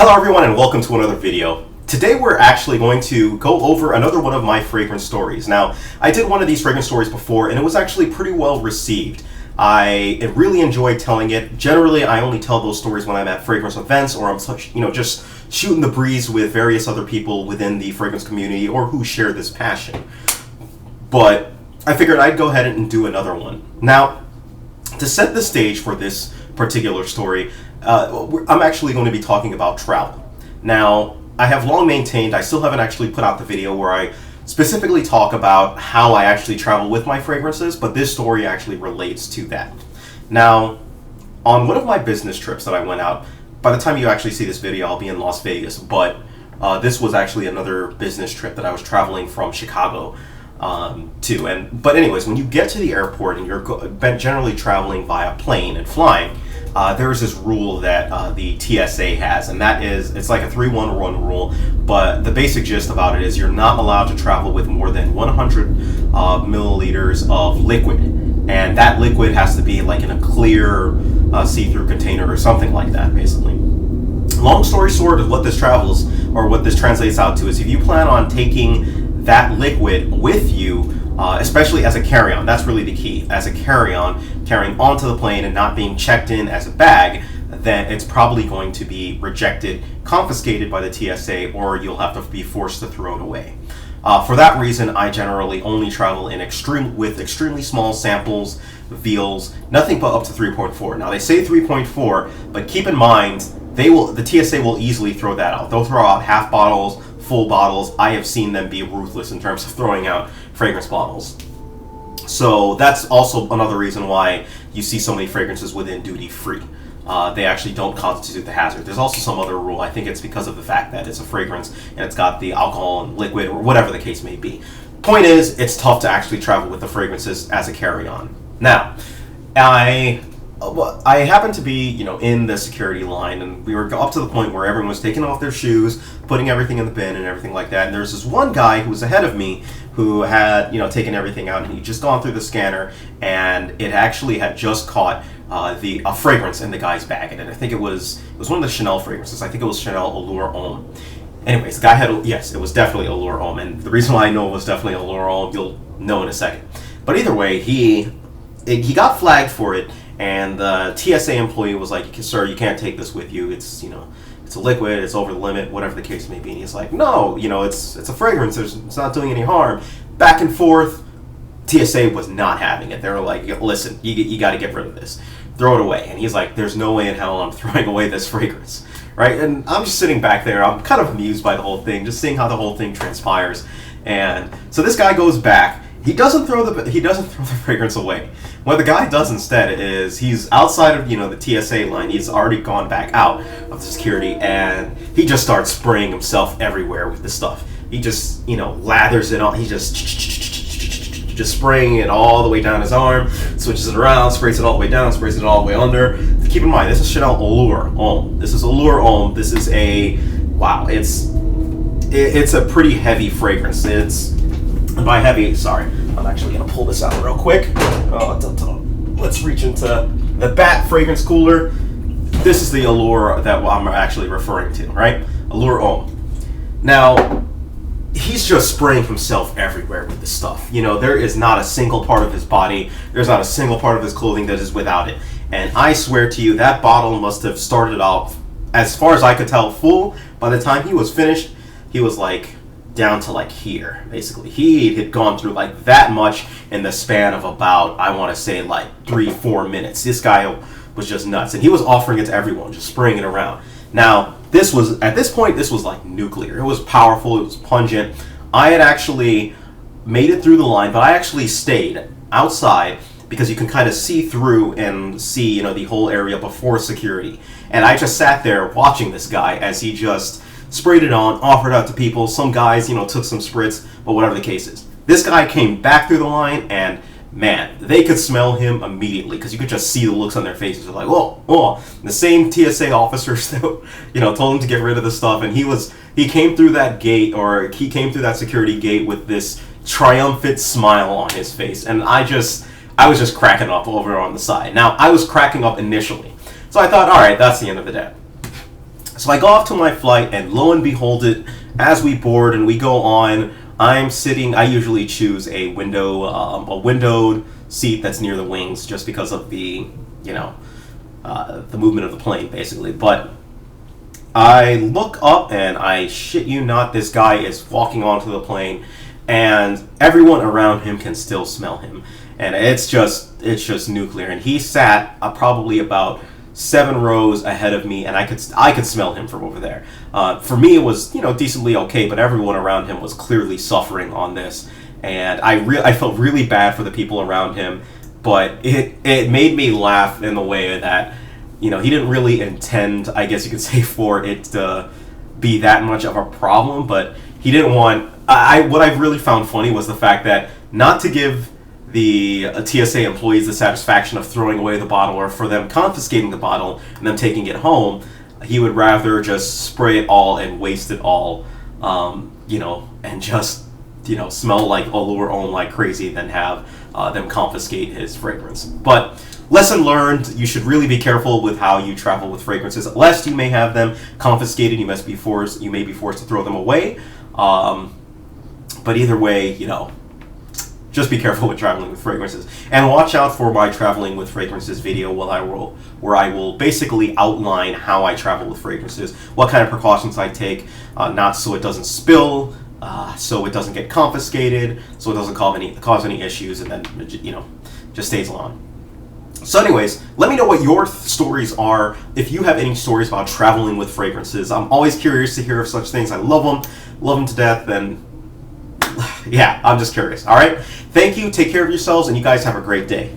Hello everyone and welcome to another video. Today we're actually going to go over another one of my fragrance stories. Now, I did one of these fragrance stories before and it was actually pretty well received. I really enjoyed telling it. Generally, I only tell those stories when I'm at fragrance events or I'm just shooting the breeze with various other people within the fragrance community or who share this passion. But I figured I'd go ahead and do another one. Now, to set the stage for this particular story, I'm actually going to be talking about travel. Now, I have long maintained, I still haven't actually put out the video where I specifically talk about how I actually travel with my fragrances, but this story actually relates to that. Now, on one of my business trips that I went out, by the time you actually see this video, I'll be in Las Vegas, but this was actually another business trip that I was traveling from Chicago to. But anyways, when you get to the airport and you're generally traveling via plane and flying, there's this rule that the TSA has, and that is, it's like a 3-1-1 rule, but the basic gist about it is you're not allowed to travel with more than 100 milliliters of liquid, and that liquid has to be like in a clear see-through container or something like that, basically. Long story short of what this translates out to is if you plan on taking that liquid with you, especially as a carry-on, that's really the key. As a carry-on, carrying onto the plane and not being checked in as a bag, then it's probably going to be rejected, confiscated by the TSA, or you'll have to be forced to throw it away. For that reason, I generally only travel with extremely small samples, vials, nothing but up to 3.4. Now they say 3.4, but keep in mind, the TSA will easily throw that out. They'll throw out half bottles, full bottles. I have seen them be ruthless in terms of throwing out fragrance bottles. So that's also another reason why you see so many fragrances within duty free. They actually don't constitute the hazard. There's also some other rule. I think it's because of the fact that it's a fragrance and it's got the alcohol and liquid or whatever the case may be. Point is, it's tough to actually travel with the fragrances as a carry-on. Now, I happened to be, in the security line, and we were up to the point where everyone was taking off their shoes, putting everything in the bin and everything like that. And there's this one guy who was ahead of me who had, taken everything out, and he'd just gone through the scanner, and it actually had just caught a fragrance in the guy's bag, and I think it was one of the Chanel fragrances. I think it was Chanel Allure Homme. Anyways, the guy had, yes, it was definitely Allure Homme, and the reason why I know it was definitely Allure Homme, you'll know in a second. But either way, he got flagged for it. And the TSA employee was like, "Sir, you can't take this with you. It's it's a liquid. It's over the limit. Whatever the case may be." And he's like, "No, it's a fragrance. It's not doing any harm." Back and forth. TSA was not having it. They were like, "Listen, you got to get rid of this. Throw it away." And he's like, "There's no way in hell I'm throwing away this fragrance." Right? And I'm just sitting back there. I'm kind of amused by the whole thing, just seeing how the whole thing transpires. And so this guy goes back. He doesn't throw the fragrance away. What the guy does instead is he's outside of the TSA line. He's already gone back out of the security, and he just starts spraying himself everywhere with the stuff. He just lathers it on. He just spraying it all the way down his arm, switches it around, sprays it all the way down, sprays it all the way under. Keep in mind, this is Chanel Allure Homme. This is Allure Homme. This is it's a pretty heavy fragrance. And by heavy, sorry, I'm actually going to pull this out real quick. Let's reach into the Bat fragrance cooler. This is the Allure that I'm actually referring to, right? Allure Homme. Now, he's just spraying himself everywhere with this stuff. There is not a single part of his body, there's not a single part of his clothing that is without it. And I swear to you, that bottle must have started off, as far as I could tell, full. By the time he was finished, he was down to here, basically. He had gone through that much in the span of about, I want to say 3-4 minutes. This guy was just nuts, and he was offering it to everyone, just spraying it around. Now, at this point, this was like nuclear. It was powerful, it was pungent. I had actually made it through the line, but I actually stayed outside because you can kind of see through and see, the whole area before security. And I just sat there watching this guy as he just sprayed it on, offered out to people. Some guys, took some spritz, but whatever the case is. This guy came back through the line, and man, they could smell him immediately because you could just see the looks on their faces. They're like, oh. The same TSA officers that, told him to get rid of the stuff, and he came through that gate, or he came through that security gate with this triumphant smile on his face, and I was just cracking up over on the side. Now, I was cracking up initially, so I thought, all right, that's the end of the day. So I go off to my flight, and lo and behold, as we board and we go on, I'm sitting. I usually choose a windowed seat that's near the wings, just because of the the movement of the plane, basically. But I look up, and I shit you not, this guy is walking onto the plane, and everyone around him can still smell him, and it's just nuclear. And he sat probably about 7 rows ahead of me, and I could smell him from over there. For me, it was decently okay, but everyone around him was clearly suffering on this, and I felt really bad for the people around him, but it made me laugh in the way that he didn't really intend, I guess you could say, for it to be that much of a problem, but he didn't want. What I really found funny was the fact that, not to give the TSA employees the satisfaction of throwing away the bottle, or for them confiscating the bottle and them taking it home, he would rather just spray it all and waste it all, and just smell like Allure Homme like crazy than have them confiscate his fragrance. But lesson learned: you should really be careful with how you travel with fragrances, lest you may have them confiscated. You may be forced to throw them away. But either way, just be careful with traveling with fragrances, and watch out for my traveling with fragrances video, where I will basically outline how I travel with fragrances, what kind of precautions I take, not so it doesn't spill, so it doesn't get confiscated, so it doesn't cause any issues, and then just stays on. So anyways, let me know what your stories are, if you have any stories about traveling with fragrances. I'm always curious to hear of such things. I love them to death, and yeah, I'm just curious. All right, thank you, take care of yourselves, and you guys have a great day.